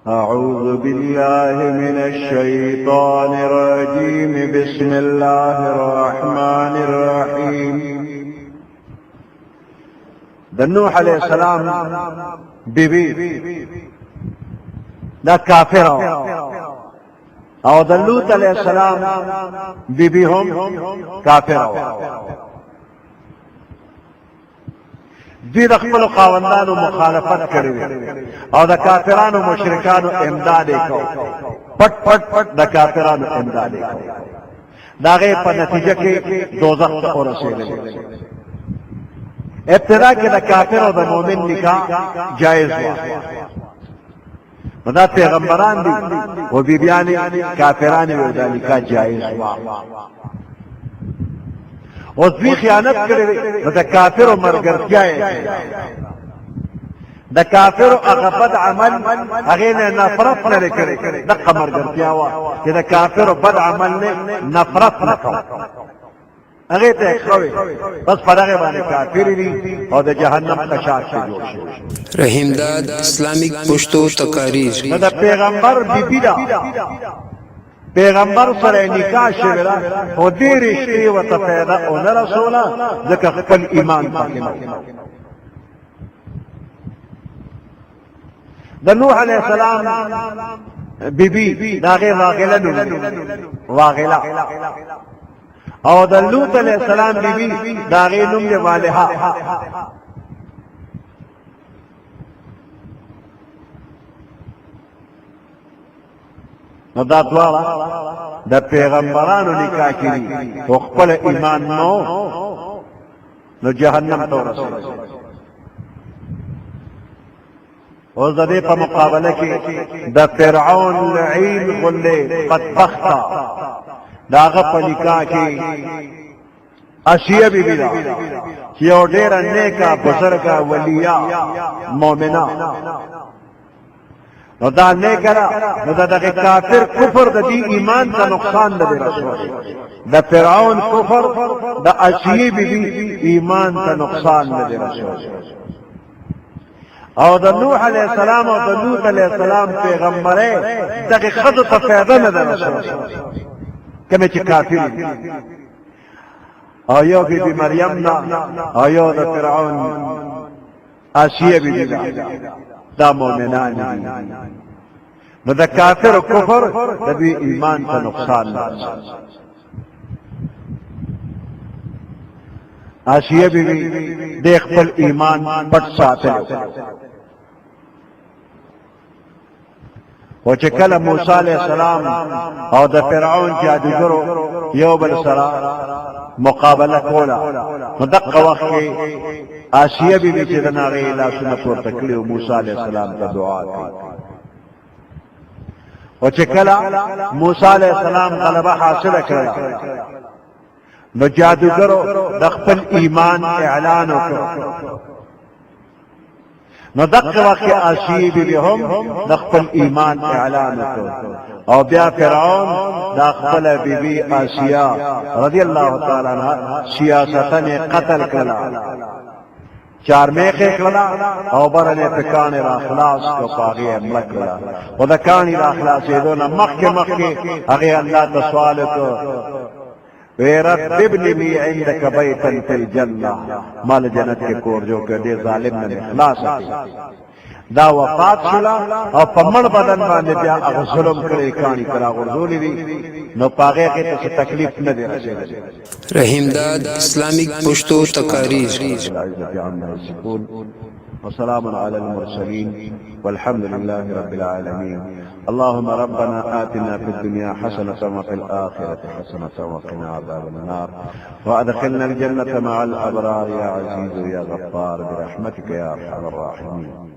أعوذ بالله من الشيطان الرجيم بسم الله الرحمن الرحيم نوح عليه السلام بيبي دا کافر او لوط علیہ السلام بيبي هم کافر دوی د خپل خاوندانو مخالفت کړی او د کافرانو مشرکانو امداد وکړ پټ پټ پټ د کافرانو امداد وکړ دا غي په نتیجه کې دوزخ ته ورسېدل ابتدا کې د کافر او د مؤمن نکاح جائز و دا پیغمبران دي او بیبيان کافرانو د نکاح جائز و او دوی خیانت کړی د کافر او مرګرتیا د کافر هغه بد عمل هغه نه نفرت لري کړی د مرګرتیا وا چې د کافر بد عمل نه نفرت نکاو هغه ته خوي بس پرغه باندې کافر دي او د جهنم قشاش جوړ شي. رحیم داد اسلامیک پښتو تقاریر د پیغمبر بیبی دا پیغمبر سره نکاح شولا او دې رشتې وته پیدا او نه رسوله ځکه خپل ایمان پاکه د نوح علیہ السلام بیبی دا غیر واغله او د لوط علیہ السلام بیبی دا غیر نوم دی والها نو دا دواړه د پیغمبرانو نکاح کړي او خپل ایمان نو جهنم ته ورسول او د دې په مقابله کې د فرعون لعین غلې بدبخته داغه په نکاح کې اشیاء بیبی دا چې یو ډېر نیکه بزرګه ولیا مؤمنه نو دا نه کرا نو دا دغه کافر کفر د دې ایمان ته نقصان نه رسول د فرعون کفر د اشیاء بیبی ایمان ته نقصان نه رسول او د نوح علیہ السلام او د لوط علیہ السلام پیغمبره دغه خدو ته پیدا نه رسول کله چې کافر او یو بیبی مریم نه او یو د فرعون اشیاء بیبی دا مؤمنان دي نو د کافر او کفر د دې ایمان ته نقصان نه اشیاء بیبی د خپل ایمان پټ ساتل او چې کله موسی علیہ السلام او د فرعون جادوګرو یو بل سره مقابله کوله نو دغه وخت کې آسیه بیبي چې د ناغې لاسونه پورته کړي او موسی علیہ السلام ته دعا کوي او چې کله موسی علیہ السلام غلبه حاصله کړه نو جادوګرو د خپل ایمان اعلان وکړ نو دغه وخت کې آسیه بیبي هم د خپل ایمان اعلان وکړ او بیا فرعون دا خپل بیبي آسیه رضی الله تعالی عنها سیاستن قتل کړه چار میخه کړه او برنه پکانه را خلاص کو پاغي املک کړه او د کانی را خلاصې دونه مخکې هغه الله ته سوال وکړ رب ابن لي عندك بيتا في الجنه مال جنت کې کور جو کړ دې ظالم نه اخلاص دا وفات شلا او پمن بدن باندې بیا هغه ظلم کړی کانی کرا غرزولې دي نو پاغه کې څه تکلیف نه دی رسېدلی. رحیم داد اسلامیک پښتو تقاریر وسلام على المرسلين والحمد لله رب العالمين. اللهم ربنا آتنا في الدنيا حسنة وفي الآخرة حسنة وقنا عذاب النار وأدخلنا الجنة مع الأبرار يا عزيز يا غفار برحمتك يا أرحم الراحمين.